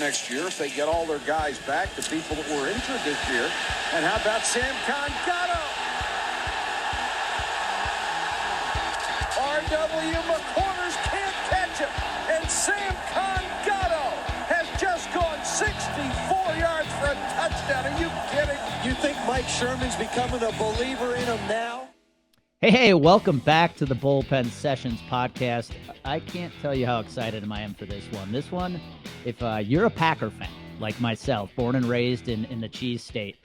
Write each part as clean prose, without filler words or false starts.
next year if they get all their guys back, the people that were injured this year. And how about Samkon Gado? R.W. McCorners can't catch him. And Samkon Gado has just gone 64 yards for a touchdown. Are you kidding? You think Mike Sherman's becoming a believer in him now? Hey, welcome back to the Bullpen Sessions podcast. I can't tell you how excited I am for this one. This one, if you're a Packer fan like myself, born and raised in the Cheese State,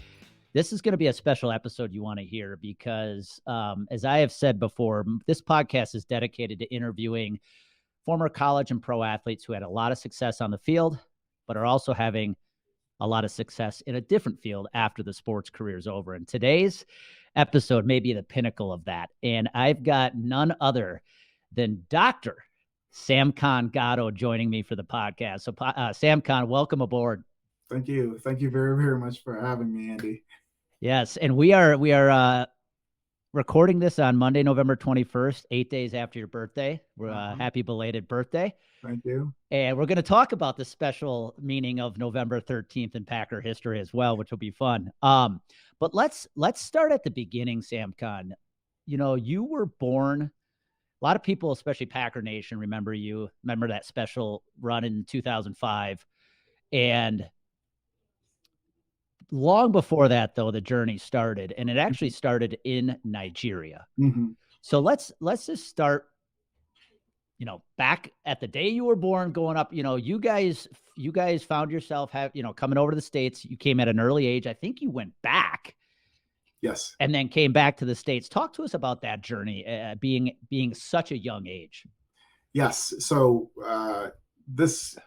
this is going to be a special episode you want to hear because, as I have said before, this podcast is dedicated to interviewing former college and pro athletes who had a lot of success on the field, but are also having a lot of success in a different field after the sports career is over. And today's episode may be the pinnacle of that. And I've got none other than Dr. Samkon Gado joining me for the podcast. So Samkon, welcome aboard. Thank you. Thank you very, very much for having me, Andy. Yes. And we are recording this on Monday, November 21st, 8 days after your birthday. We're happy belated birthday. Thank you. And we're going to talk about the special meaning of November 13th in Packer history as well, which will be fun. But let's start at the beginning, Samkon. You know, you were born, a lot of people, especially Packer Nation, remember that special run in 2005. And long before that, though, the journey started, and it actually started in Nigeria. Mm-hmm. So let's just start, back at the day you were born, going up. You guys found yourself coming over to the States. You came at an early age. I think you went back. Yes. And then came back to the States. Talk to us about that journey, being such a young age. Yes. So this.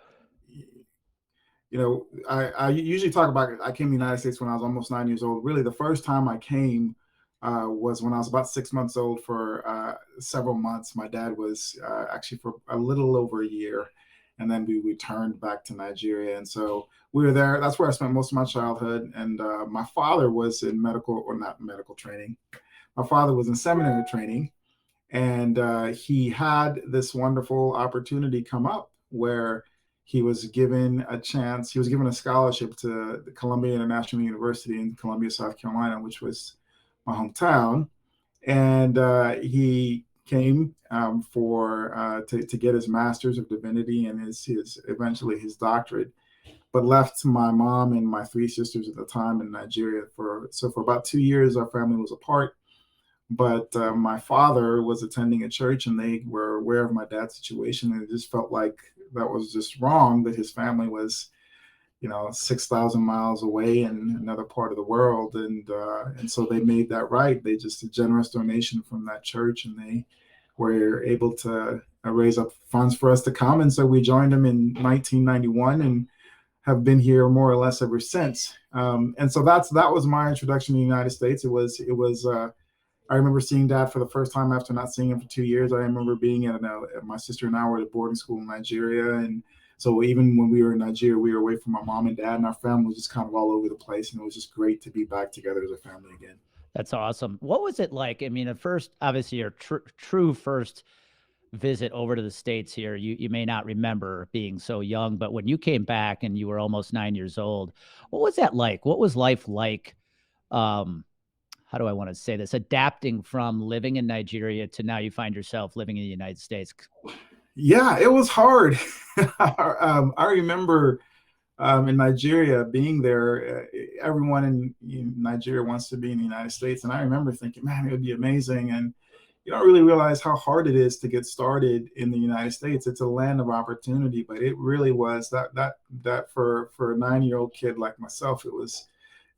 I usually talk about I came to the United States when I was almost 9 years old. Really, the first time I came was when I was about 6 months old for several months. My dad was actually for a little over a year, and then we returned back to Nigeria. And so we were there. That's where I spent most of my childhood. And my father was in not medical training. My father was in seminary training, and he had this wonderful opportunity come up where he was given a chance. He was given a scholarship to the Columbia International University in Columbia, South Carolina, which was my hometown. And he came to get his Master's of Divinity and eventually his doctorate, but left my mom and my three sisters at the time in Nigeria. For about 2 years, our family was apart. But my father was attending a church, and they were aware of my dad's situation, and it just felt like that was just wrong, that his family was, 6,000 miles away in another part of the world. And so they made that right. They just a generous donation from that church, and they were able to raise up funds for us to come. And so we joined them in 1991 and have been here more or less ever since. And so that was my introduction to the United States. I remember seeing Dad for the first time after not seeing him for 2 years. I remember being at my sister and I were at a boarding school in Nigeria. And so even when we were in Nigeria, we were away from my mom and dad, and our family was just kind of all over the place. And it was just great to be back together as a family again. That's awesome. What was it like? I mean, at first, obviously, your true first visit over to the States here, you may not remember being so young, but when you came back and you were almost 9 years old, what was that like? What was life like? How do I want to say this? Adapting from living in Nigeria to now you find yourself living in the United States. Yeah, it was hard. I remember in Nigeria being there. Everyone in Nigeria wants to be in the United States. And I remember thinking, man, it would be amazing. And you don't really realize how hard it is to get started in the United States. It's a land of opportunity, but it really was that for a 9-year-old kid like myself,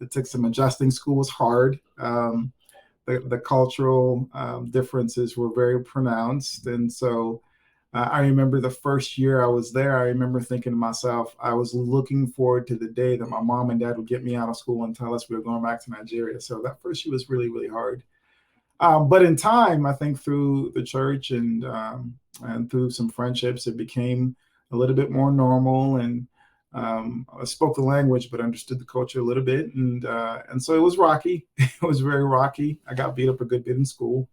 it took some adjusting. School was hard. The cultural differences were very pronounced. And so I remember the first year I was there, I remember thinking to myself, I was looking forward to the day that my mom and dad would get me out of school and tell us we were going back to Nigeria. So that first year was really, really hard. But in time, I think through the church and through some friendships, it became a little bit more normal. And I spoke the language, but understood the culture a little bit. And so it was rocky. It was very rocky. I got beat up a good bit in school.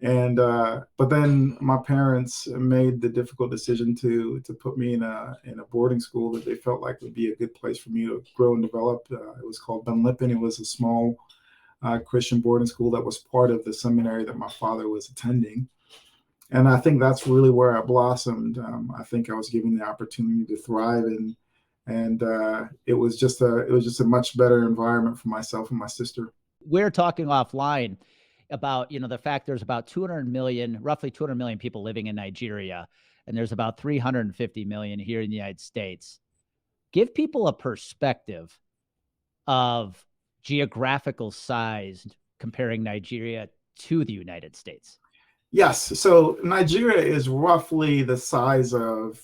And but then my parents made the difficult decision to put me in a boarding school that they felt like would be a good place for me to grow and develop. It was called Ben Lippen. It was a small Christian boarding school that was part of the seminary that my father was attending. And I think that's really where I blossomed. I think I was given the opportunity to thrive, and it was just a much better environment for myself and my sister. We're talking offline about, the fact there's about 200 million, roughly 200 million people living in Nigeria, and there's about 350 million here in the United States. Give people a perspective of geographical size comparing Nigeria to the United States. Yes. So Nigeria is roughly the size of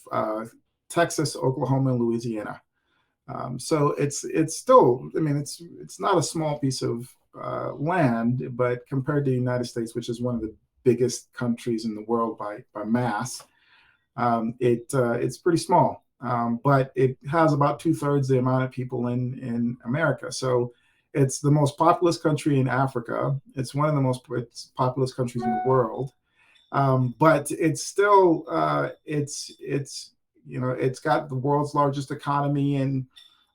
Texas, Oklahoma, and Louisiana. So it's still, I mean, it's not a small piece of land, but compared to the United States, which is one of the biggest countries in the world by mass, it's pretty small. But it has about 2/3 the amount of people in America. So it's the most populous country in Africa. It's one of the most populous countries in the world. But it's still it's got the world's largest economy,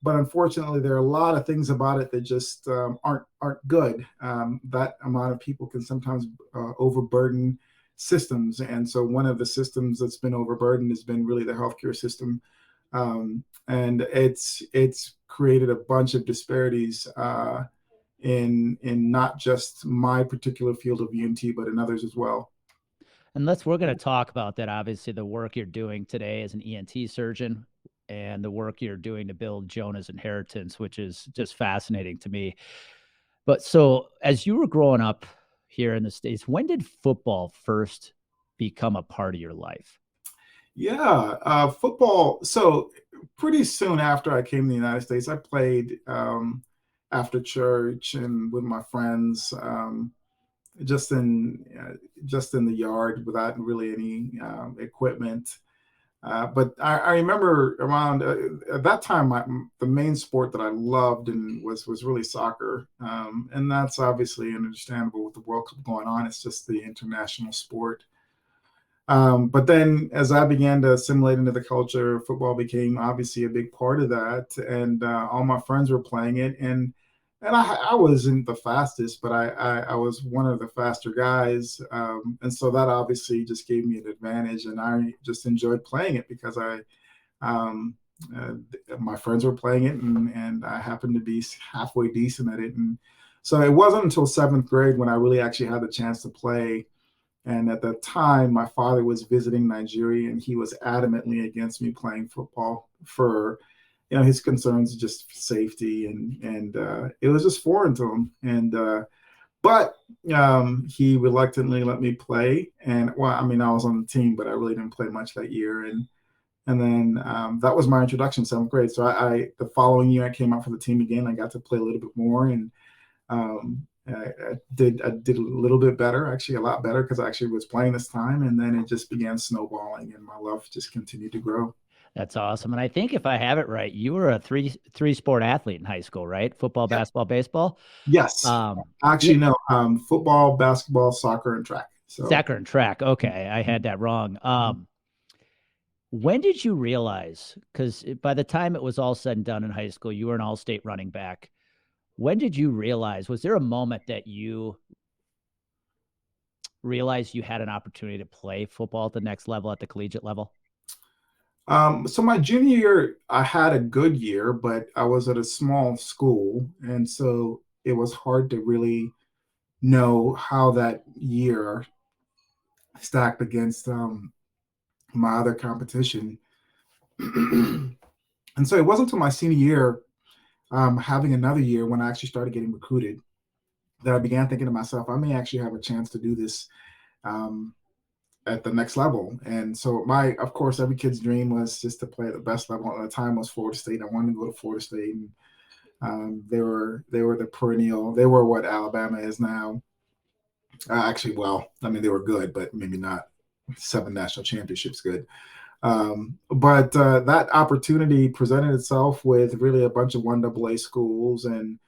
but unfortunately there are a lot of things about it that just aren't good. That amount of people can sometimes overburden systems, and so one of the systems that's been overburdened has been really the healthcare system, and it's created a bunch of disparities in not just my particular field of ENT, but in others as well. And we're going to talk about that. Obviously, the work you're doing today as an ENT surgeon and the work you're doing to build Jonah's Inheritance, which is just fascinating to me. But so as you were growing up here in the States, when did football first become a part of your life? Yeah, football. So pretty soon after I came to the United States, I played after church and with my friends. Just in the yard without really any equipment. But I remember around at that time, the main sport that I loved and was really soccer, and that's obviously understandable with the World Cup going on. It's just the international sport. But then as I began to assimilate into the culture, football became obviously a big part of that. And all my friends were playing it. And I wasn't the fastest, but I was one of the faster guys. And so that obviously just gave me an advantage. And I just enjoyed playing it because my friends were playing it, and I happened to be halfway decent at it. And so it wasn't until 7th grade when I really actually had the chance to play. And at that time, my father was visiting Nigeria, and he was adamantly against me playing football for, his concerns, just safety, and it was just foreign to him. And but he reluctantly let me play. And well, I mean, I was on the team, but I really didn't play much that year. And then that was my introduction, 7th grade. So I the following year I came out for the team again. I got to play a little bit more, and I did a little bit better, actually a lot better, because I actually was playing this time, and then it just began snowballing, and my love just continued to grow. That's awesome. And I think if I have it right, you were a three sport athlete in high school, right? Football, Yep. basketball, baseball. Yes. Actually, no. Football, basketball, soccer, and track. So soccer and track. Okay, I had that wrong. When did you realize? Because by the time it was all said and done in high school, you were an all-state running back. When did you realize? Was there a moment that you realized you had an opportunity to play football at the next level, at the collegiate level? So my junior year, I had a good year, but I was at a small school, and so it was hard to really know how that year stacked against my other competition. And so it wasn't until my senior year, having another year when I actually started getting recruited, that I began thinking to myself, I may actually have a chance to do this at the next level. And so of course, every kid's dream was just to play at the best level. At the time was Florida State. I wanted to go to Florida State, and they were the perennial. They were what Alabama is now. Actually, well, I mean, they were good, but maybe not 7 national championships good. But that opportunity presented itself with really a bunch of 1AA schools, and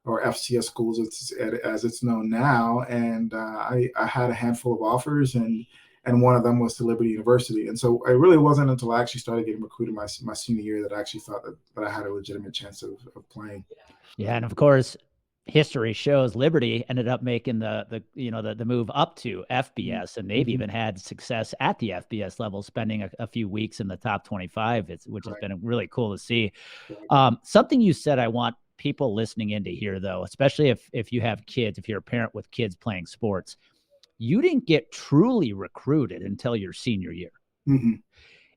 or FCS schools as it's known now. And I had a handful of offers, and one of them was to Liberty University. And so it really wasn't until I actually started getting recruited my senior year that I actually thought that I had a legitimate chance of playing. Yeah, and of course, history shows Liberty ended up making the move up to FBS, and they've even had success at the FBS level, spending a few weeks in the top 25, which has been really cool to see. Something you said I want people listening in to hear, though, especially if you have kids, if you're a parent with kids playing sports, you didn't get truly recruited until your senior year. Mm-hmm.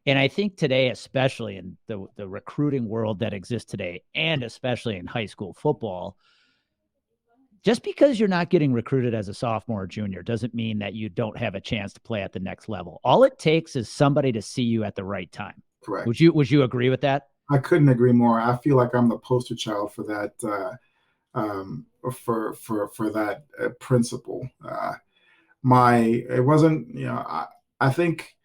And I think today, especially in the recruiting world that exists today, and especially in high school football, just because you're not getting recruited as a sophomore or junior doesn't mean that you don't have a chance to play at the next level. All it takes is somebody to see you at the right time. Correct. Would you agree with that? I couldn't agree more. I feel like I'm the poster child for that, for that principle. It wasn't, I think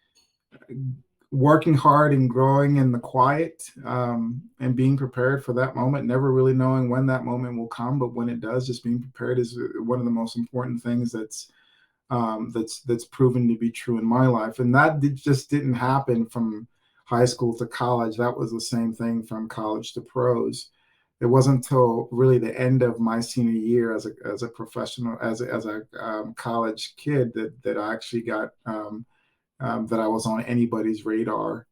working hard and growing in the quiet, and being prepared for that moment, never really knowing when that moment will come, but when it does, just being prepared is one of the most important things that's proven to be true in my life. And that just didn't happen from high school to college. That was the same thing from college to pros. It wasn't until really the end of my senior year as a professional, as a college kid, that I actually got that I was on anybody's radar.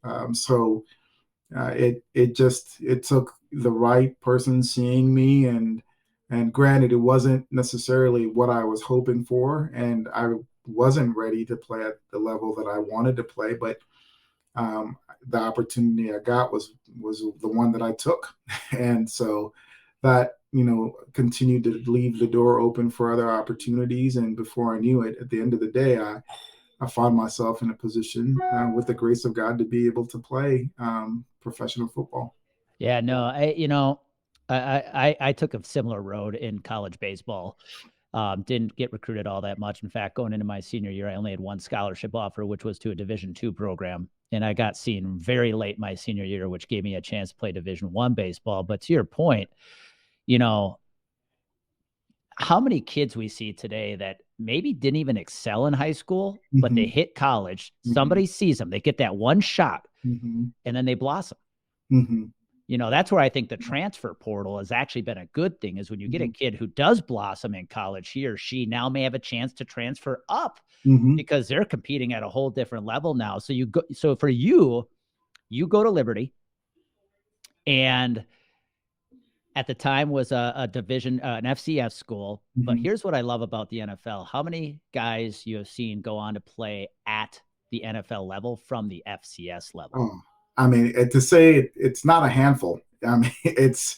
It took the right person seeing me, and granted, it wasn't necessarily what I was hoping for, and I wasn't ready to play at the level that I wanted to play, but the opportunity I got was the one that I took. And so that, continued to leave the door open for other opportunities. And before I knew it, at the end of the day, I found myself in a position, with the grace of God, to be able to play professional football. Yeah, no, I took a similar road in college baseball. Didn't get recruited all that much. In fact, going into my senior year, I only had one scholarship offer, which was to a Division II program. And I got seen very late my senior year, which gave me a chance to play Division I baseball. But to your point, how many kids we see today that maybe didn't even excel in high school, but they hit college, somebody sees them, they get that one shot, and then they blossom. That's where I think the transfer portal has actually been a good thing, is when you get a kid who does blossom in college, he or she now may have a chance to transfer up because they're competing at a whole different level now. So for you go to Liberty, and at the time was a division, an FCS school. But here's what I love about the NFL. How many guys you have seen go on to play at the NFL level from the FCS level? Oh, I mean, to say it's not a handful. I mean, it's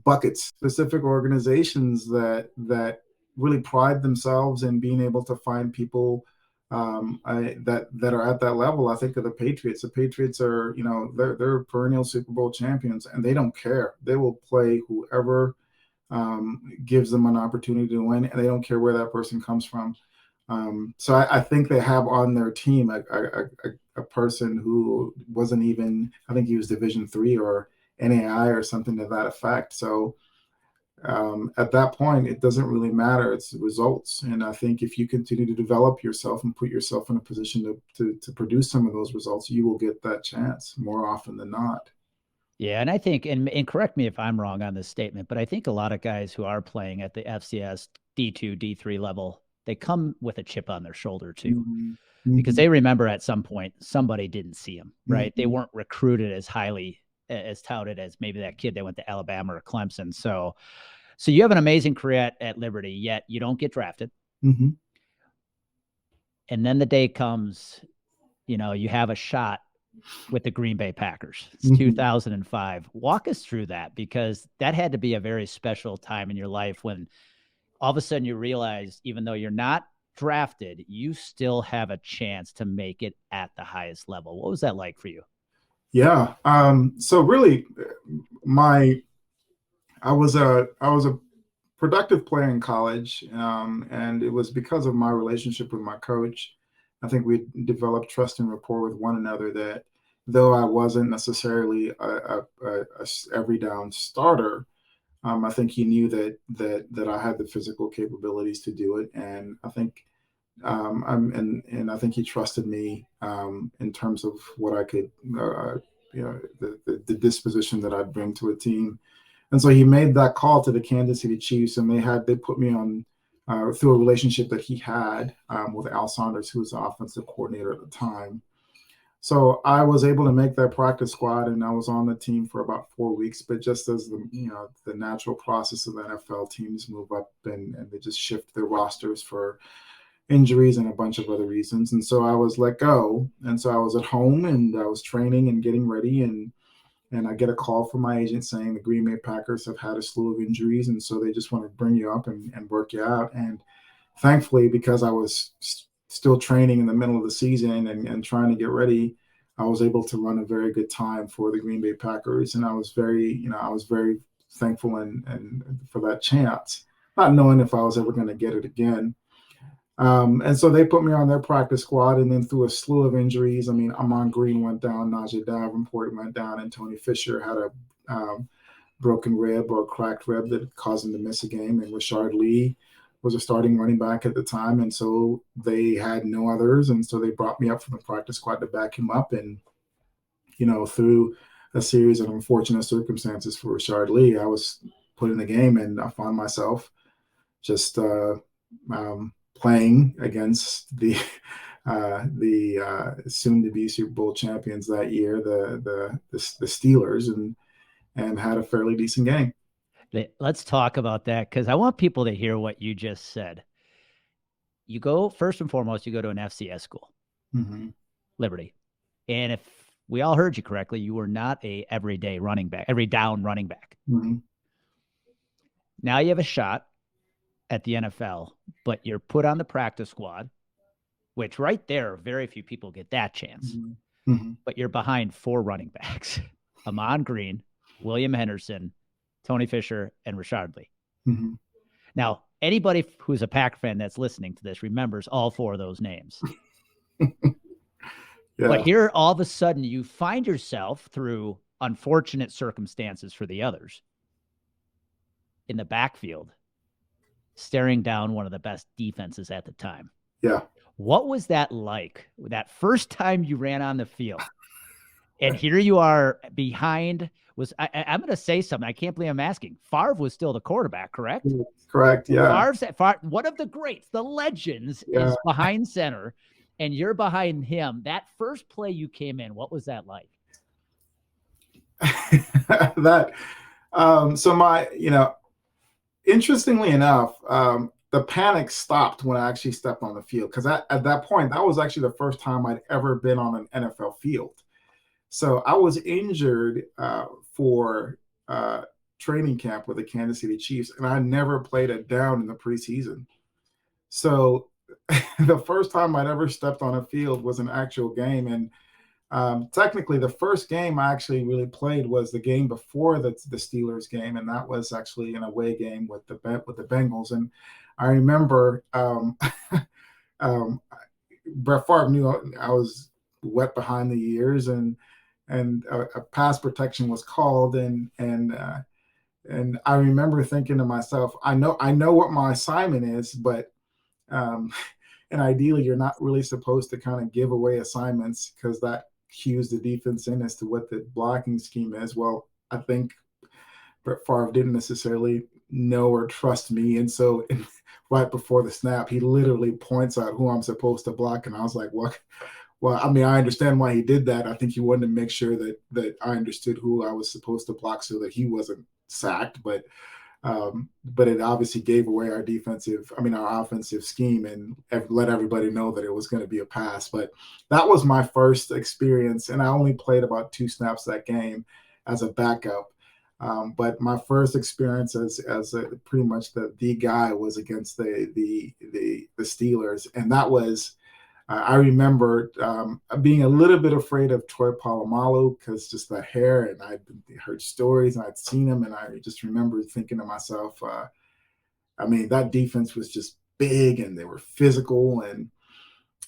buckets. Specific organizations that really pride themselves in being able to find people that are at that level. I think of the Patriots. The Patriots are, they're perennial Super Bowl champions, and they don't care. They will play whoever gives them an opportunity to win, and they don't care where that person comes from. So I think they have on their team a person who wasn't even, I think he was Division III or NAI or something to that effect. So at that point, it doesn't really matter. It's the results. And I think if you continue to develop yourself and put yourself in a position to produce some of those results, you will get that chance more often than not. Yeah, and I think, and correct me if I'm wrong on this statement, but I think a lot of guys who are playing at the FCS D2, D3 level, they come with a chip on their shoulder too, because they remember at some point somebody didn't see them, right? They weren't recruited as highly as touted as maybe that kid that went to Alabama or Clemson. So you have an amazing career at Liberty, yet you don't get drafted. And then the day comes, you have a shot with the Green Bay Packers. It's 2005. Walk us through that, because that had to be a very special time in your life when all of a sudden you realize, even though you're not drafted, you still have a chance to make it at the highest level. What was that like for you? Yeah. So really, I was a productive player in college, and it was because of my relationship with my coach. I think we developed trust and rapport with one another, that though I wasn't necessarily a every down starter, I think he knew that I had the physical capabilities to do it, and I think and I think he trusted me in terms of what I could, the disposition that I'd bring to a team. And so he made that call to the Kansas City Chiefs, and they put me on through a relationship that he had with Al Saunders, who was the offensive coordinator at the time. So I was able to make that practice squad, and I was on the team for about 4 weeks. But just as the natural process of the NFL, teams move up and they just shift their rosters for injuries and a bunch of other reasons. And so I was let go. And so I was at home and I was training and getting ready. And I get a call from my agent saying the Green Bay Packers have had a slew of injuries. And so they just want to bring you up and work you out. And thankfully, because I was still training in the middle of the season and trying to get ready, I was able to run a very good time for the Green Bay Packers. And I was very thankful and for that chance, not knowing if I was ever going to get it again. And so they put me on their practice squad, and then through a slew of injuries, I mean, Ahman Green went down, Najee Davenport went down, and Tony Fisher had a broken rib or a cracked rib that caused him to miss a game. And Rashard Lee was a starting running back at the time, and so they had no others, and so they brought me up from the practice squad to back him up. And through a series of unfortunate circumstances for Rashard Lee, I was put in the game, and I found myself just playing against the soon-to-be Super Bowl champions that year, the Steelers, and had a fairly decent game. Let's talk about that, because I want people to hear what you just said. You go, first and foremost, you go to an FCS school, mm-hmm. Liberty. And if we all heard you correctly, you were not a every down running back. Mm-hmm. Now you have a shot at the NFL, but you're put on the practice squad, which right there, very few people get that chance. Mm-hmm. Mm-hmm. But you're behind 4 running backs: Ahman Green, William Henderson, Tony Fisher, and Rashard Lee. Mm-hmm. Now, anybody who's a Packer fan that's listening to this remembers all 4 of those names. Yeah. But here, all of a sudden, you find yourself, through unfortunate circumstances for the others, in the backfield, staring down one of the best defenses at the time. Yeah. What was that like, that first time you ran on the field? And here you are behind. I'm going to say something. I can't believe I'm asking. Favre was still the quarterback, correct? Correct, yeah. Favre, one of the greats, the legends, is behind center, and you're behind him. That first play you came in, what was that like? Interestingly enough, the panic stopped when I actually stepped on the field, because at that point, that was actually the first time I'd ever been on an NFL field. So I was injured for training camp with the Kansas City Chiefs, and I never played a down in the preseason. So the first time I'd ever stepped on a field was an actual game. And technically, the first game I actually really played was the game before the Steelers game, and that was actually an away game with the Bengals. And I remember Brett Favre knew I was wet behind the ears, and a pass protection was called, and I remember thinking to myself, I know what my assignment is, but and ideally you're not really supposed to kind of give away assignments, because that cues the defense in as to what the blocking scheme is. Well, I think Brett Favre didn't necessarily know or trust me, and so right before the snap, he literally points out who I'm supposed to block, and I was like, what? Well, I mean, I understand why he did that. I think he wanted to make sure that I understood who I was supposed to block so that he wasn't sacked. But it obviously gave away our offensive scheme, and let everybody know that it was going to be a pass. But that was my first experience, and I only played about 2 snaps that game as a backup. But my first experience as pretty much the guy was against the Steelers, and that was. I remember being a little bit afraid of Troy Polamalu, because just the hair, and I'd heard stories and I'd seen him, and I just remember thinking to myself, that defense was just big, and they were physical,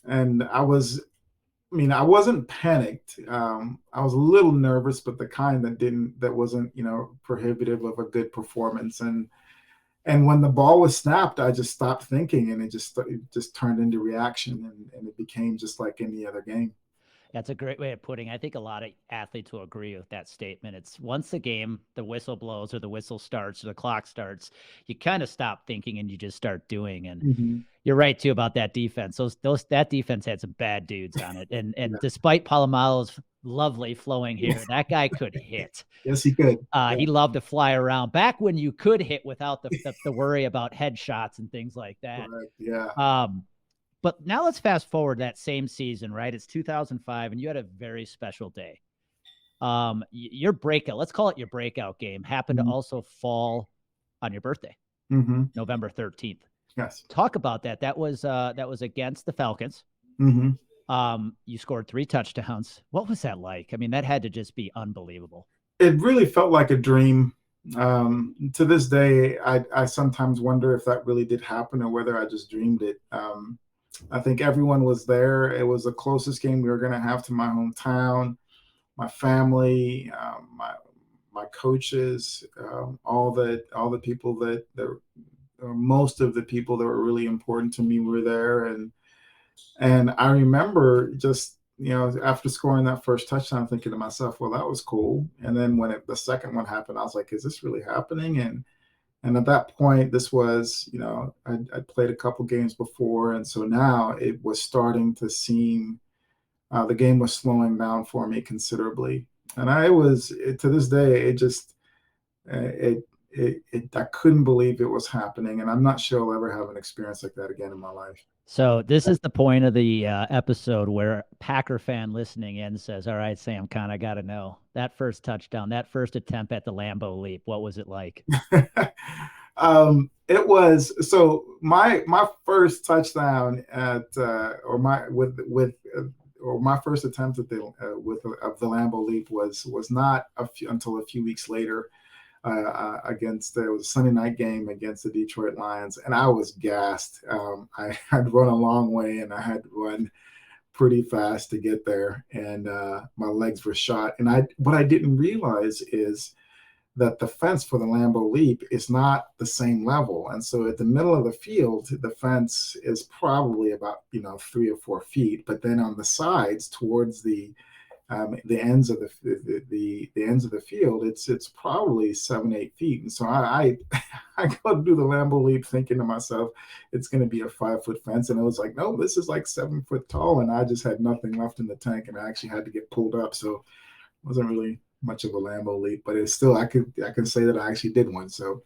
and I was I mean, I wasn't panicked. I was a little nervous, but the kind that wasn't, prohibitive of a good performance. And when the ball was snapped, I just stopped thinking, and it just turned into reaction, and it became just like any other game. That's a great way of putting it. I think a lot of athletes will agree with that statement. It's once the game, the whistle blows or the whistle starts or the clock starts, you kind of stop thinking and you just start doing. And Mm-hmm. you're right too about that defense. That defense had some bad dudes on it. And Yeah. despite Palomalo's lovely flowing hair, that guy could hit. Yes, he could. He loved to fly around back when you could hit without the worry about headshots and things like that. Correct. Yeah. But now let's fast forward that same season, right? It's 2005, and you had a very special day. Your breakout, let's call it your breakout game, happened to also fall on your birthday, November 13th. Yes. Talk about that. That was against the Falcons. You scored 3 touchdowns. What was that like? I mean, that had to just be unbelievable. It really felt like a dream. To this day, I sometimes wonder if that really did happen or whether I just dreamed it. I think everyone was there. It was the closest game we were going to have to my hometown, my family, my coaches, all the people that most of the people that were really important to me were there, and I remember just after scoring that first touchdown, thinking to myself, well, that was cool. And then when the second one happened, I was like, is this really happening? And at that point, this was, I'd played a couple games before. And so now it was starting to seem, the game was slowing down for me considerably. And to this day, I couldn't believe it was happening. And I'm not sure I'll ever have an experience like that again in my life. So this is the point of the episode where a Packer fan listening in says, all right, Samkon, I got to know that first touchdown, that first attempt at the Lambeau leap. What was it like? It was, so my first touchdown or my first attempt at the Lambeau leap was not until a few weeks later. It was a Sunday night game against the Detroit Lions, and I was gassed. I had run a long way, and I had run pretty fast to get there, and my legs were shot. And what I didn't realize is that the fence for the Lambeau leap is not the same level, and so at the middle of the field, the fence is probably about 3 or 4 feet, but then on the sides towards the ends of the ends of the field, it's probably 7-8 feet. And so I go to do the Lambeau leap thinking to myself, it's going to be a 5-foot fence, and it was like, no, this is like 7 foot tall, and I just had nothing left in the tank, and I actually had to get pulled up. So it wasn't really much of a Lambeau leap, but it's still I can say that I actually did one. So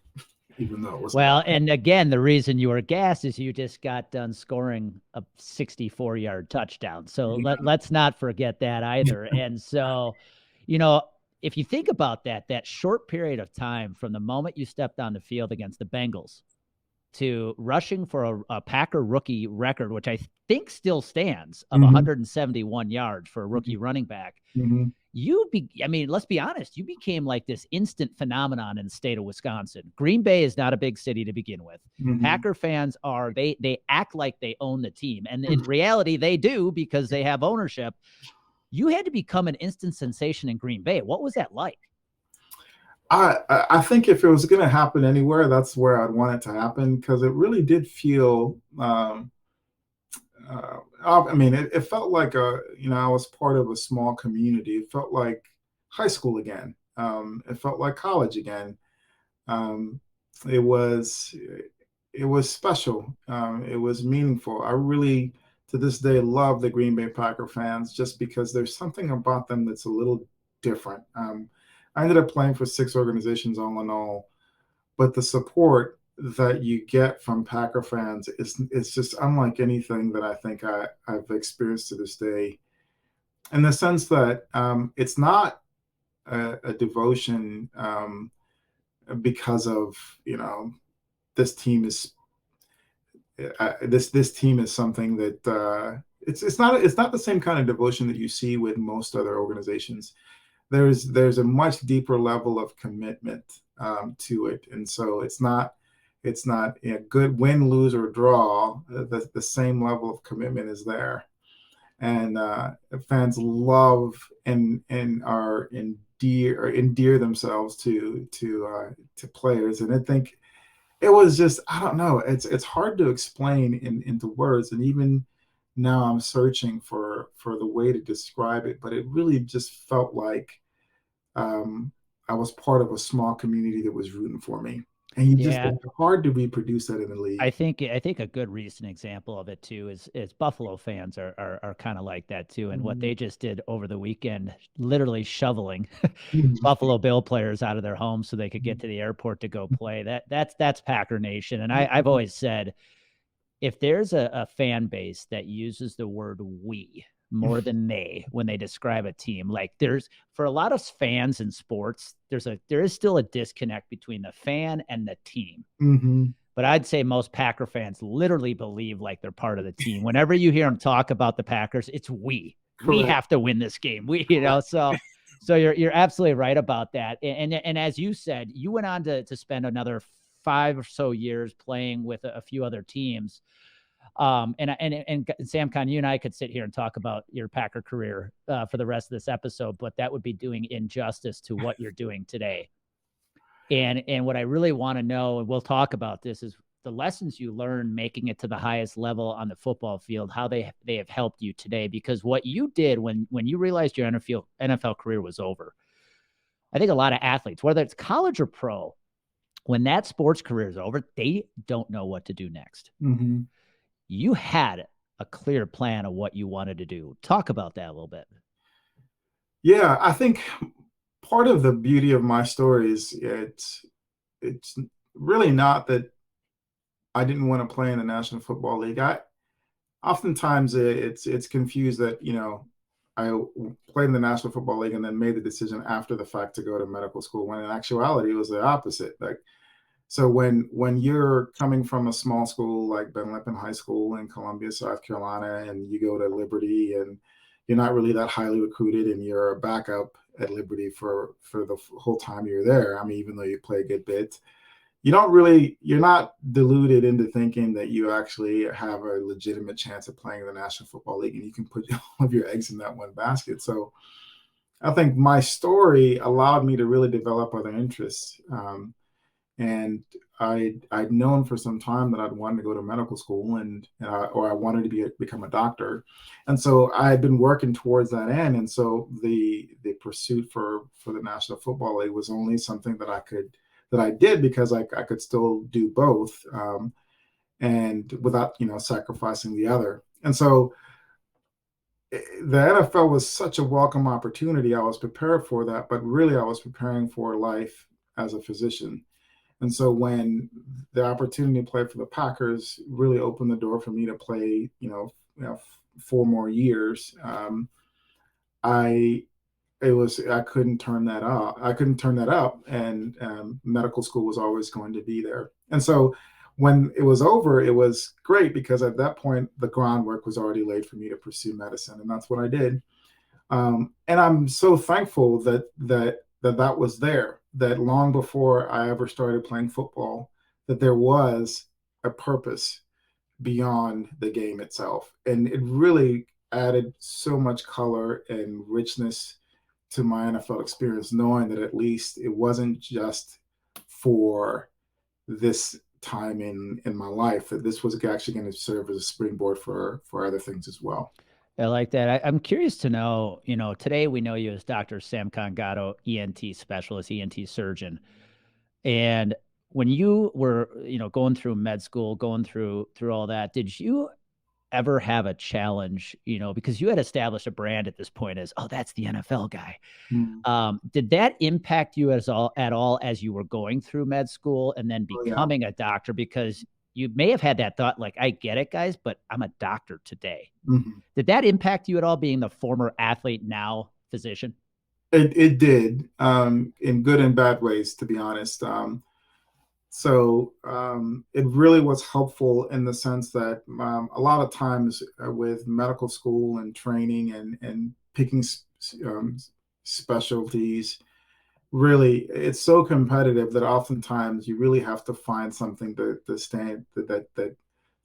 even though it was and again, the reason you were gassed is you just got done scoring a 64-yard touchdown. So let's not forget that either. And so, if you think about that short period of time from the moment you stepped on the field against the Bengals to rushing for a Packer rookie record, which I think still stands of 171 yards for a rookie running back. Let's be honest, you became like this instant phenomenon in the state of Wisconsin. Green Bay is not a big city to begin with. Packer fans they act like they own the team. And in reality, they do because they have ownership. You had to become an instant sensation in Green Bay. What was that like? I think if it was going to happen anywhere, that's where I'd want it to happen, because it really did feel it felt like I was part of a small community. It felt like high school again. It felt like college again. It was special. It was meaningful. I really, to this day, love the Green Bay Packer fans just because there's something about them that's a little different. I ended up playing for 6 organizations all in all, but the support that you get from Packer fans is just unlike anything that I think I've experienced to this day, in the sense that it's not a devotion because of this team is this team is something that it's not the same kind of devotion that you see with most other organizations. There's a much deeper level of commitment to it, and so it's not good win, lose, or draw. The same level of commitment is there, and fans love and are endear themselves to players. And I think it was just, I don't know, it's hard to explain into words, and even now I'm searching for the way to describe it, but it really just felt like um, I was part of a small community that was rooting for me. And Yeah. it's hard to reproduce that in the I league. think I think a good recent example of it too is Buffalo fans are kind of like that too, and what Mhm. they just did over the weekend, literally shoveling Mhm. Buffalo Bill players out of their homes so they could get to the airport to go play. That's Packer Nation, and I've always said if there's a fan base that uses the word "we" more than "they" when they describe a team, like there's for a lot of fans in sports, there is still a disconnect between the fan and the team. Mhm. But I'd say most Packer fans literally believe like they're part of the team. Whenever you hear them talk about the Packers, it's we. We Correct. have to win this game. Correct. So you're absolutely right about that. And as you said, you went on to spend another 5 or so years playing with a few other teams. And Samkon, you and I could sit here and talk about your Packer career for the rest of this episode, but that would be doing injustice to what you're doing today. And what I really want to know, and we'll talk about this, is the lessons you learned making it to the highest level on the football field, how they have helped you today. Because what you did when you realized your NFL career was over, I think a lot of athletes, whether it's college or pro, when that sports career is over, they don't know what to do next. Mhm. You had a clear plan of what you wanted to do. Talk about that a little bit. Yeah, I think part of the beauty of my story is it's really not that I didn't want to play in the National Football League. I oftentimes it's confused that I played in the National Football League and then made the decision after the fact to go to medical school, when in actuality it was the opposite. Like, so when you're coming from a small school like Ben Lippen High School in Columbia, South Carolina, and you go to Liberty, and you're not really that highly recruited, and you're a backup at Liberty for the whole time you're there. I mean, even though you play a good bit, you're not deluded into thinking that you actually have a legitimate chance of playing in the National Football League, and you can put all of your eggs in that one basket. So I think my story allowed me to really develop other interests. And I'd known for some time that I'd wanted to go to medical school, or I wanted to become a doctor, and so I had been working towards that end. And so the pursuit for the National Football League was only something that I did because I could still do both, and without sacrificing the other. And so the NFL was such a welcome opportunity. I was prepared for that, but really I was preparing for life as a physician. And so when the opportunity to play for the Packers really opened the door for me to play, 4 more years, I I couldn't turn that up. I couldn't turn that up, and medical school was always going to be there. And so when it was over, it was great because at that point the groundwork was already laid for me to pursue medicine, and that's what I did. And I'm so thankful that was there. That long before I ever started playing football, that there was a purpose beyond the game itself, and it really added so much color and richness to my NFL experience, knowing that at least it wasn't just for this time in my life, that this was actually going to serve as a springboard for other things as well. I like that. I'm curious to know, today we know you as Dr. Samkon Gado, ENT specialist, ENT surgeon. And when you were, going through med school, going through all that, did you ever have a challenge, because you had established a brand at this point as, oh, that's the NFL guy. Mm. Did that impact you at all as you were going through med school and then Oh yeah. becoming a doctor? Because you may have had that thought, like, I get it, guys, but I'm a doctor today. Mhm. Did that impact you at all, being the former athlete, now physician? It did, in good and bad ways, to be honest. It really was helpful in the sense that a lot of times with medical school and training and picking specialties, really it's so competitive that oftentimes you really have to find something to stand that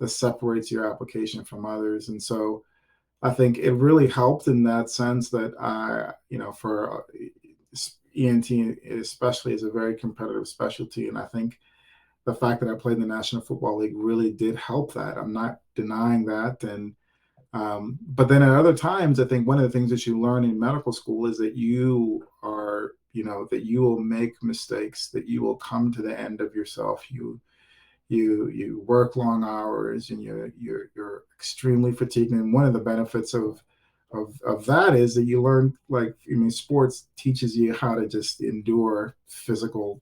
separates your application from others. And so I think it really helped in that sense that for ENT especially is a very competitive specialty, and I think the fact that I played in the National Football League really did help that. I'm not denying that, and but then at other times, I think one of the things that you learn in medical school is that that you will make mistakes, that you will come to the end of yourself. You work long hours, and you're extremely fatigued. And one of the benefits of that is that you learn, like, I mean, sports teaches you how to just endure physical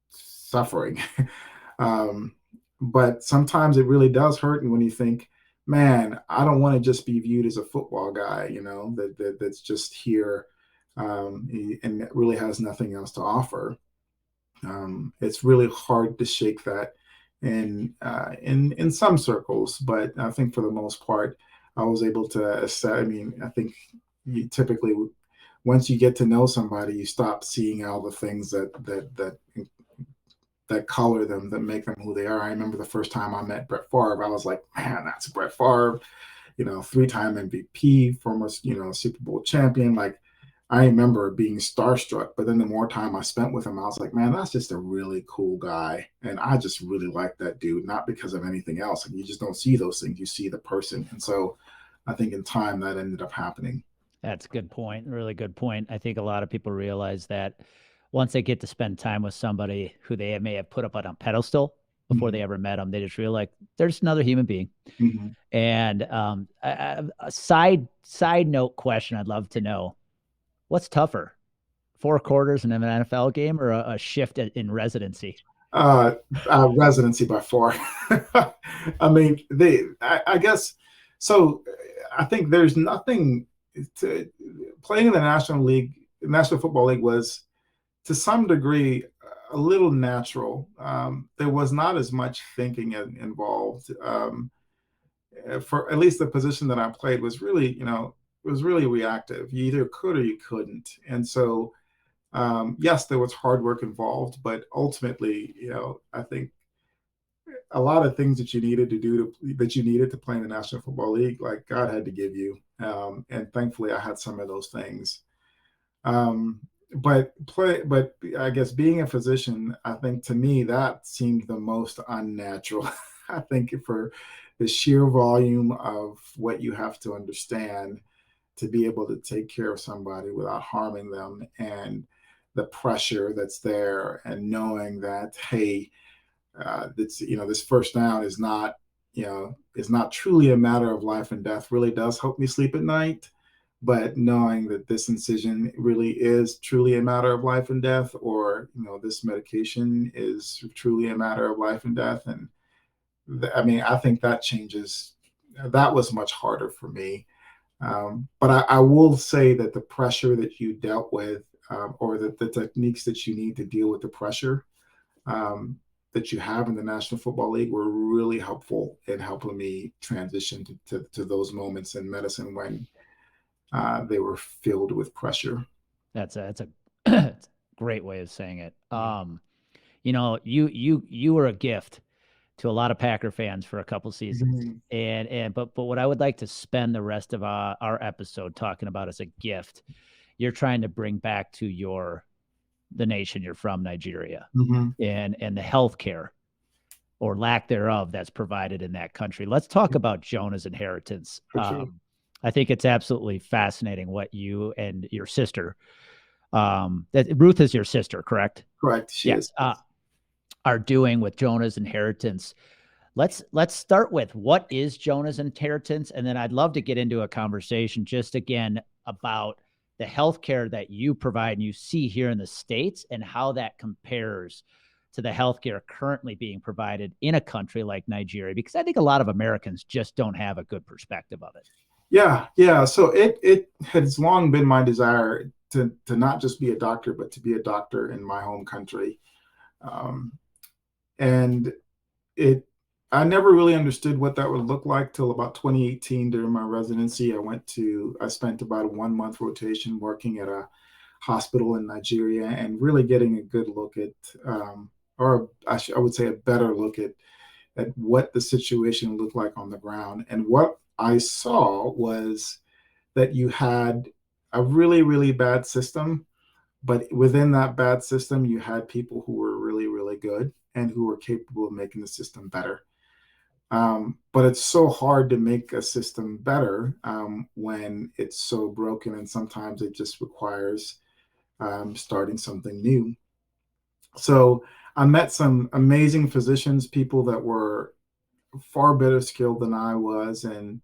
suffering. um, but sometimes it really does hurt, and when you think, man, I don't want to just be viewed as a football guy, that's just here, and really has nothing else to offer. It's really hard to shake that in some circles, but I think for the most part, I was able to. I mean, I think you typically, once you get to know somebody, you stop seeing all the things that color them, that make them who they are. I remember the first time I met Brett Favre, I was like, man, that's Brett Favre, 3-time MVP, former, Super Bowl champion. Like, I remember being starstruck, but then the more time I spent with him, I was like, man, that's just a really cool guy. And I just really like that dude, not because of anything else. And you just don't see those things. You see the person. And so I think in time that ended up happening. That's a good point. Really good point. I think a lot of people realize that once they get to spend time with somebody who they may have put up on a pedestal before they ever met them, they just realize there's another human being. Mm-hmm. And a side note question I'd love to know: what's tougher, 4 quarters in an NFL game or a shift in residency? Residency by far. I mean, I guess so. I think there's nothing to playing in the National Football League was to some degree a little natural. There was not as much thinking involved. For at least the position that I played was really, reactive. You either could or you couldn't. And so, yes, there was hard work involved, but ultimately, I think a lot of things that you needed to play in the National Football League, like God had to give you. And thankfully I had some of those things. Um, but I guess being a physician, I think to me that seemed the most unnatural. I think for the sheer volume of what you have to understand to be able to take care of somebody without harming them, and the pressure that's there, and knowing that, hey, this first down is not truly a matter of life and death, really does help me sleep at night. But knowing that this incision really is truly a matter of life and death, or this medication is truly a matter of life and death, and I mean, I think that changes. That was much harder for me. But I will say that the pressure that you dealt with, or the techniques that you need to deal with the pressure, that you have in the National Football League, were really helpful in helping me transition to those moments in medicine when they were filled with pressure. That's a great way of saying it. You were a gift to a lot of Packer fans for a couple seasons. Mm-hmm. But what I would like to spend the rest of our episode talking about as a gift, you're trying to bring back to the nation you're from, Nigeria, Mm-hmm. and the healthcare or lack thereof that's provided in that country. Let's talk about Jonah's Inheritance. Sure. I think it's absolutely fascinating what you and your sister, that Ruth is your sister, correct? Correct. She is. Are doing with Jonah's Inheritance. Let's start with what is Jonah's Inheritance, and then I'd love to get into a conversation just again about the healthcare that you provide and you see here in the States, and how that compares to the healthcare currently being provided in a country like Nigeria, because I think a lot of Americans just don't have a good perspective of it. Yeah. So it has long been my desire to not just be a doctor, but to be a doctor in my home country. And I never really understood what that would look like till about 2018 during my residency. I spent about a 1-month rotation working at a hospital in Nigeria, and really getting a good look at, or I would say a better look at what the situation looked like on the ground, and what I saw was that you had a really, really bad system, but within that bad system, you had people who were really, really good and who were capable of making the system better. But it's so hard to make a system better when it's so broken, and sometimes it just requires starting something new. So I met some amazing physicians, people that were far better skilled than I was, and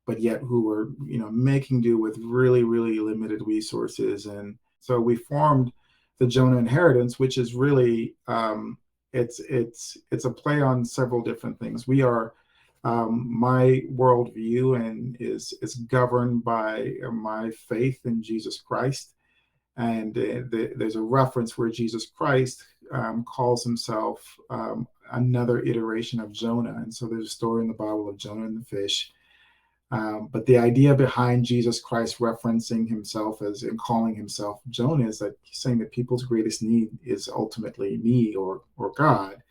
but yet who were, making do with really, really limited resources. And so we formed the Jonah Inheritance, which is really it's a play on several different things. We are my worldview and is governed by my faith in Jesus Christ. And there's a reference where Jesus Christ calls himself another iteration of Jonah. And so there's a story in the Bible of Jonah and the fish. But the idea behind Jesus Christ referencing himself as and calling himself Jonah is that he's saying that people's greatest need is ultimately me or God,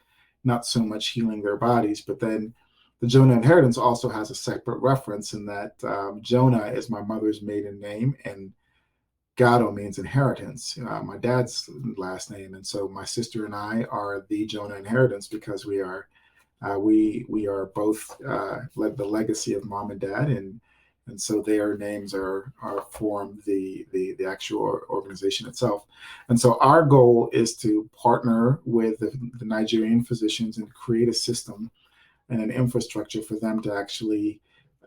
not so much healing their bodies. But then the Jonah Inheritance also has a separate reference in that Jonah is my mother's maiden name, and Gado means inheritance, my dad's last name. And so my sister and I are the Jonah Inheritance because we are both the legacy of mom and dad, and so their names are form the actual organization itself. And so our goal is to partner with the Nigerian physicians and create a system and an infrastructure for them to actually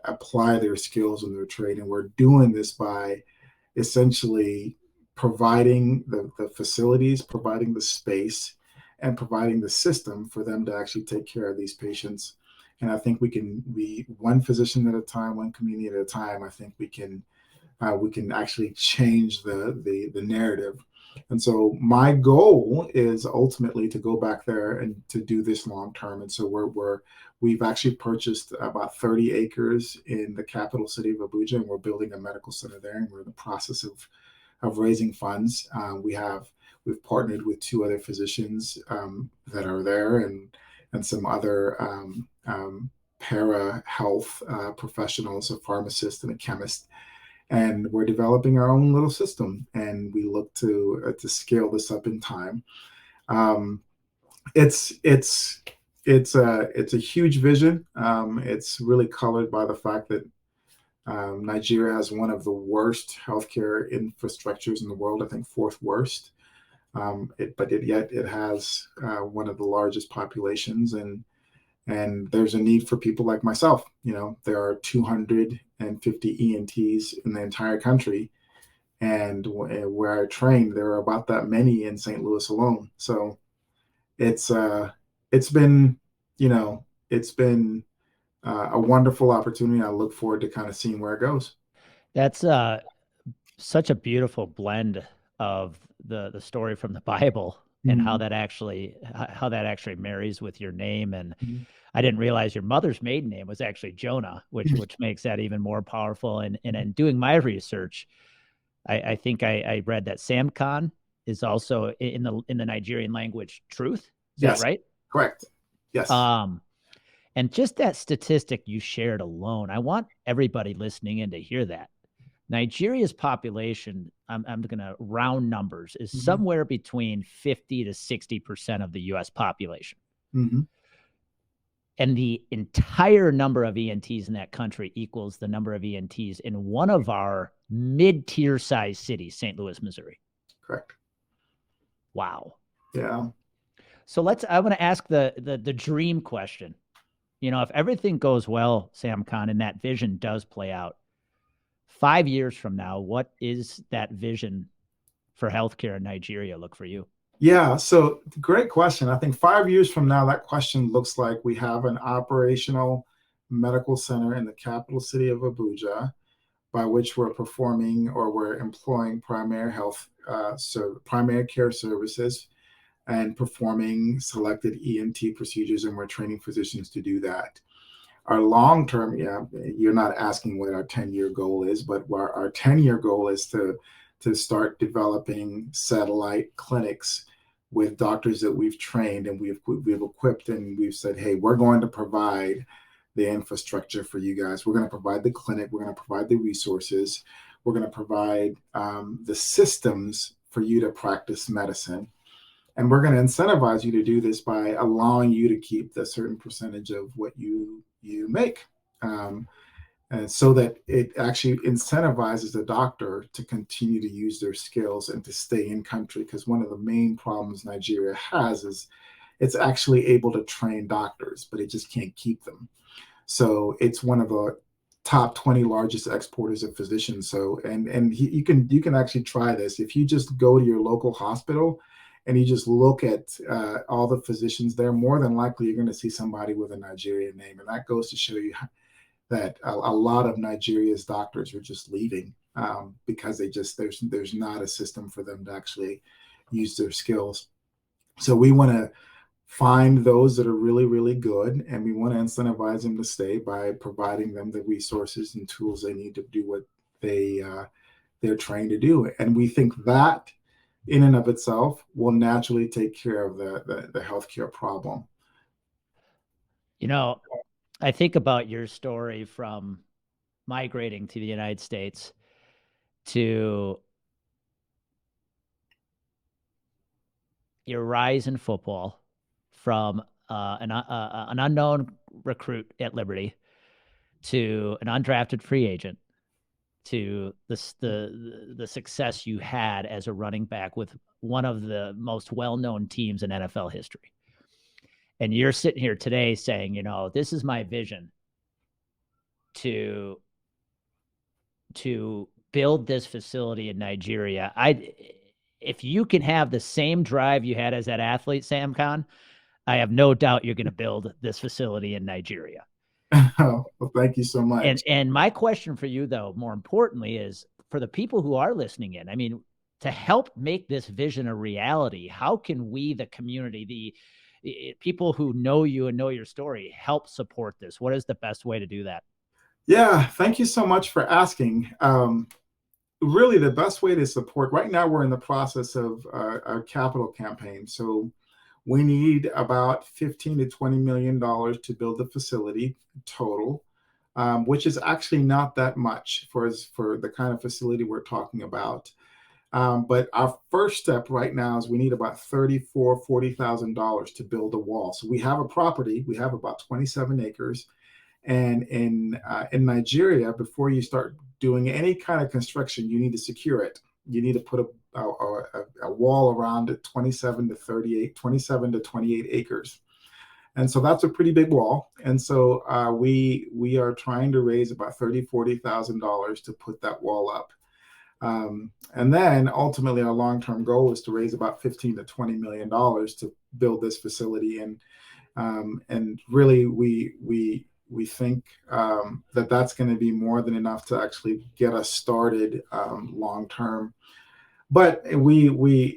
apply their skills and their trade. And we're doing this by essentially providing the facilities, providing the space, and providing the system for them to actually take care of these patients. And I think we can be one physician at a time, one community at a time. I think we can actually change the narrative. And so my goal is ultimately to go back there and to do this long term. And so we've actually purchased about 30 acres in the capital city of Abuja, and we're building a medical center there. And we're in the process of raising funds. We've partnered with two other physicians that are there, and some other para health professionals, a pharmacist and a chemist. And we're developing our own little system, and we look to scale this up in time. It's a huge vision. It's really colored by the fact that Nigeria has one of the worst healthcare infrastructures in the world. I think fourth worst. Yet it has one of the largest populations, and there's a need for people like myself. There are 250 ENTs in the entire country, and where I trained, there are about that many in St. Louis alone. So it's been a wonderful opportunity. I look forward to kind of seeing where it goes. That's such a beautiful blend of the story from the Bible and how that actually marries with your name. And I didn't realize your mother's maiden name was actually Jonah, which makes that even more powerful. And in doing my research, I think I read that Samkon is also in the Nigerian language truth. Is that right? Correct. Yes. And just that statistic you shared alone, I want everybody listening in to hear that. Nigeria's population, I'm going to round numbers, is somewhere between 50 to 60% of the U.S. population. And the entire number of ENTs in that country equals the number of ENTs in one of our mid-tier size cities, St. Louis, Missouri. Correct. Wow. Yeah. So I want to ask the dream question. If everything goes well, Samkon, and that vision does play out, 5 years from now, what is that vision for healthcare in Nigeria look for you? Yeah, so great question. I think 5 years from now, that question looks like we have an operational medical center in the capital city of Abuja, by which we're performing or we're employing primary care services and performing selected ENT procedures, and we're training physicians to do that. Our long-term, you're not asking what our 10-year goal is, but our 10-year goal is to start developing satellite clinics with doctors that we've trained and we've equipped, and we've said, hey, we're going to provide the infrastructure for you guys. We're going to provide the clinic. We're going to provide the resources. We're going to provide the systems for you to practice medicine. And we're going to incentivize you to do this by allowing you to keep the certain percentage of what you make. And so that it actually incentivizes the doctor to continue to use their skills and to stay in country. Because one of the main problems Nigeria has is it's actually able to train doctors, but it just can't keep them. So it's one of the top 20 largest exporters of physicians. So, you can actually try this. If you just go to your local hospital and you just look at all the physicians there, more than likely you're going to see somebody with a Nigerian name. And that goes to show you that a lot of Nigeria's doctors are just leaving because there's not a system for them to actually use their skills. So we want to find those that are really, really good, and we want to incentivize them to stay by providing them the resources and tools they need to do what they're trained to do. And we think that in and of itself will naturally take care of the healthcare problem. I think about your story from migrating to the United States to your rise in football from an unknown recruit at Liberty to an undrafted free agent to the success you had as a running back with one of the most well-known teams in NFL history. And you're sitting here today saying, this is my vision to build this facility in Nigeria. If you can have the same drive you had as that athlete, Samkon, I have no doubt you're going to build this facility in Nigeria. Oh, well, thank you so much. And my question for you, though, more importantly, is for the people who are listening in, I mean, to help make this vision a reality, how can we, the community, the people who know you and know your story, help support this? What is the best way to do that? Yeah, thank you so much for asking. Really, the best way to support, right now we're in the process of a capital campaign. So we need about $15 to $20 million to build the facility total, which is actually not that much for the kind of facility we're talking about. But our first step right now is we need about $40,000 to build a wall. So we have a property, we have about 27 acres. And in Nigeria, before you start doing any kind of construction, you need to secure it. You need to put a wall around it, 27 to 28 acres. And so that's a pretty big wall. And so we are trying to raise about $40,000 to put that wall up. And then ultimately our long-term goal is to raise about $15 to $20 million to build this facility. And really we think that that's going to be more than enough to actually get us started long-term. But we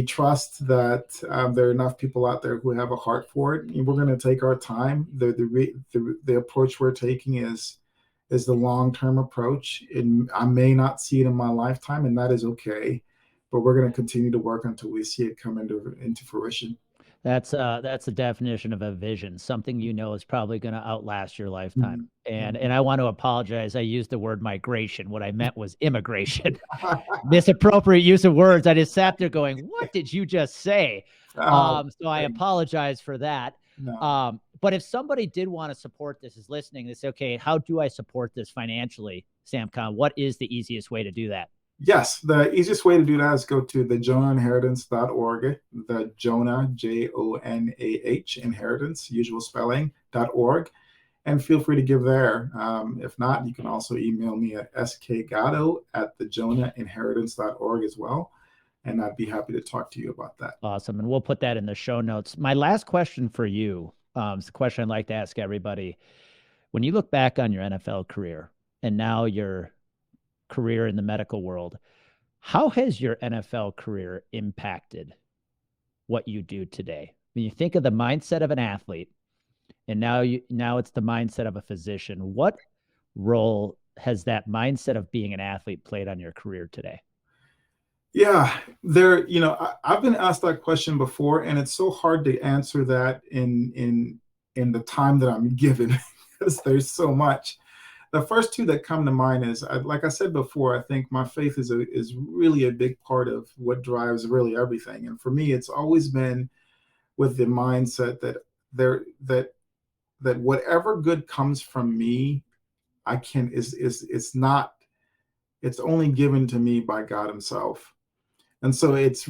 trust that there are enough people out there who have a heart for it. And we're going to take our time. The approach we're taking is the long-term approach. I may not see it in my lifetime, and that is okay. But we're going to continue to work until we see it come into fruition. That's the definition of a vision, something is probably going to outlast your lifetime. Mm-hmm. And I want to apologize. I used the word migration. What I meant was misappropriate use of words. I just sat there going, what did you just say? So I apologize for that. No. But if somebody did want to support this, is listening, they say, okay, how do I support this financially, Samkon? What is the easiest way to do that? Yes, the easiest way to do that is go to the JonahInheritance.org, the Jonah, Jonah, Inheritance, usual spelling, .org, and feel free to give there. If not, you can also email me at skgado@thejonahinheritance.org as well, and I'd be happy to talk to you about that. Awesome, and we'll put that in the show notes. My last question for you is the question I'd like to ask everybody. When you look back on your NFL career and now your career in the medical world, how has your NFL career impacted what you do today? When you think of the mindset of an athlete, and now it's the mindset of a physician, what role has that mindset of being an athlete played on your career today? Yeah, I've been asked that question before, and it's so hard to answer that in the time that I'm given. because there's so much. The first two that come to mind is, like I said before, I think my faith is really a big part of what drives really everything. And for me, it's always been with the mindset that there that whatever good comes from me, I can is it's not it's only given to me by God Himself. And so it's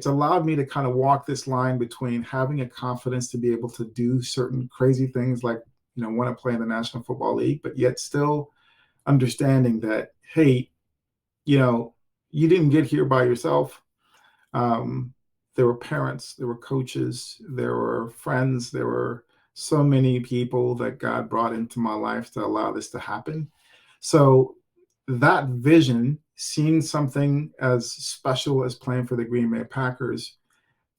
allowed me to kind of walk this line between having a confidence to be able to do certain crazy things like, want to play in the National Football League, but yet still understanding that, hey, you didn't get here by yourself. There were parents, there were coaches, there were friends, there were so many people that God brought into my life to allow this to happen. So that vision, seeing something as special as playing for the Green Bay Packers,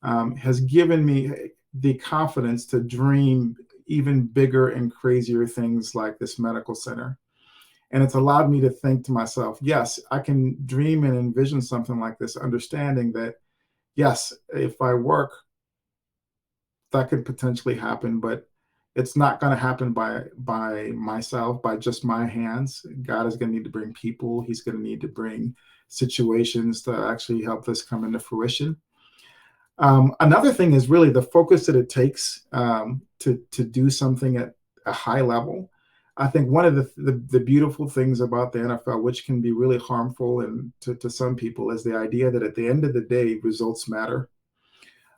has given me the confidence to dream even bigger and crazier things like this medical center. And it's allowed me to think to myself, yes, I can dream and envision something like this, understanding that, yes, if I work, that could potentially happen, but it's not going to happen by myself, by just my hands. God is going to need to bring people. He's going to need to bring situations to actually help this come into fruition. Another thing is really the focus that it takes to do something at a high level. I think one of the beautiful things about the NFL, which can be really harmful and to some people, is the idea that at the end of the day, results matter.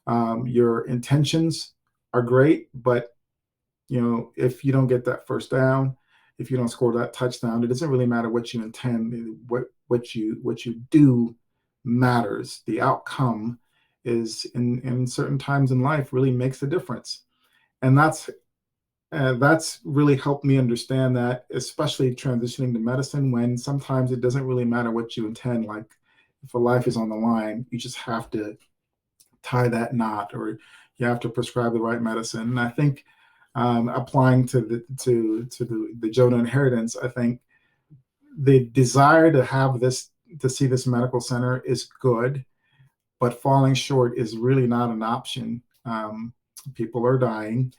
Your intentions are great, but if you don't get that first down, if you don't score that touchdown, it doesn't really matter what you intend. What you do matters. The outcome is in certain times in life really makes a difference, and that's really helped me understand that, especially transitioning to medicine, when sometimes it doesn't really matter what you intend. Like if a life is on the line, you just have to tie that knot, or you have to prescribe the right medicine. And I think applying to the Jonah Inheritance, I think the desire to see this medical center is good, but falling short is really not an option. People are dying.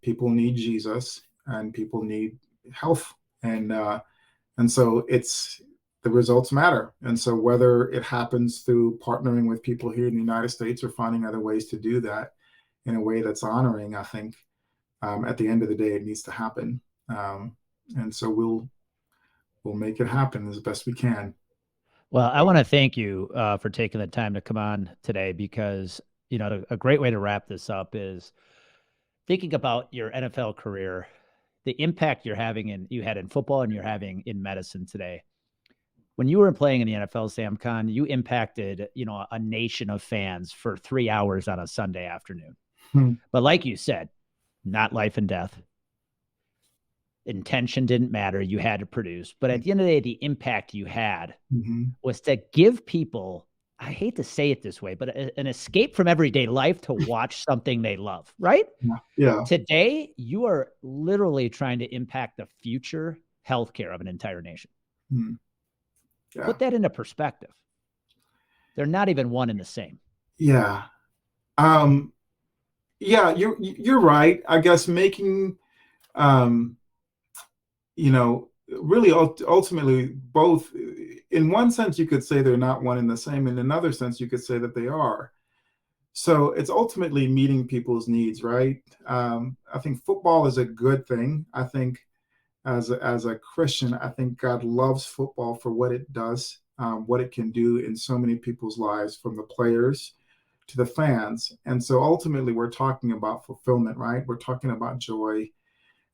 People need Jesus, and people need health, and so the results matter. And so whether it happens through partnering with people here in the United States or finding other ways to do that in a way that's honoring, I think at the end of the day, it needs to happen. And so we'll make it happen as best we can. Well, I want to thank you for taking the time to come on today, because, a great way to wrap this up is thinking about your NFL career, the impact you had in football and you're having in medicine today. When you were playing in the NFL, Samkon, you impacted, a nation of fans for 3 hours on a Sunday afternoon. But like you said, not life and death. Intention didn't matter. You had to produce. But at the end of the day, the impact you had was to give people, I hate to say it this way, but an escape from everyday life to watch something they love, right? Yeah. Today, you are literally trying to impact the future healthcare of an entire nation. Yeah. Put that into perspective. They're not even one and the same. Yeah. Yeah, you're right. I guess making, really ultimately both, in one sense, you could say they're not one and the same. In another sense, you could say that they are. So it's ultimately meeting people's needs, right? I think football is a good thing. I think as a Christian, I think God loves football for what it does, what it can do in so many people's lives, from the players to the fans. And so ultimately we're talking about fulfillment, right? We're talking about joy.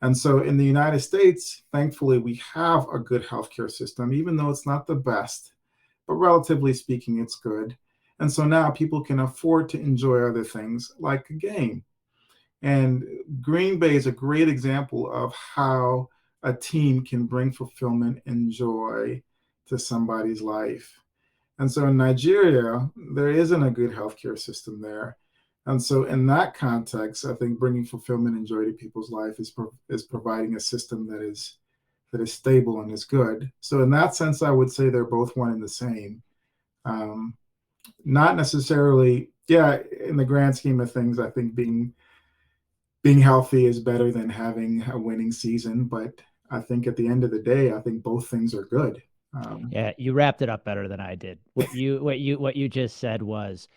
And so in the United States, thankfully, we have a good healthcare system, even though it's not the best, but relatively speaking, it's good. And so now people can afford to enjoy other things like a game. And Green Bay is a great example of how a team can bring fulfillment and joy to somebody's life. And so in Nigeria, there isn't a good healthcare system there. And so in that context, I think bringing fulfillment and joy to people's life is providing a system that is stable and is good. So in that sense, I would say they're both one and the same. Not necessarily, in the grand scheme of things, I think being being healthy is better than having a winning season. But I think at the end of the day, I think both things are good. Yeah, you wrapped it up better than I did. What you just said was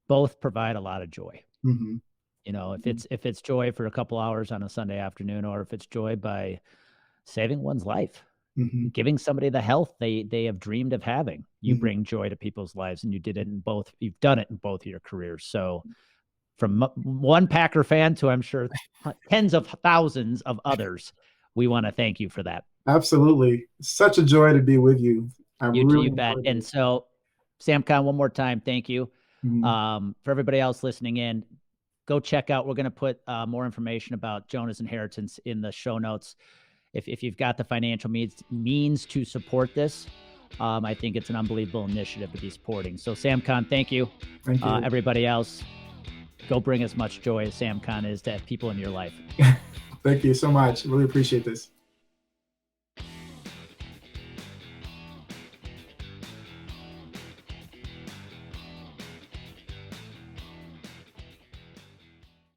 both provide a lot of joy. Mm-hmm. If it's joy for a couple hours on a Sunday afternoon, or if it's joy by saving one's life, Mm-hmm. giving somebody the health they have dreamed of having, you Mm-hmm. bring joy to people's lives, and you've done it in both of your careers. So from one Packer fan to, I'm sure, tens of thousands of others, we want to thank you for that. Absolutely. Such a joy to be with you. You bet. And so, Samkon, one more time, thank you. Mm-hmm. For everybody else listening in, go check out. We're going to put more information about Jonah's Inheritance in the show notes. If you've got the financial means to support this, I think it's an unbelievable initiative to be supporting. So, Samkon, thank you. Thank you. Everybody else, go bring as much joy as Samkon is to people in your life. Thank you so much. Really appreciate this.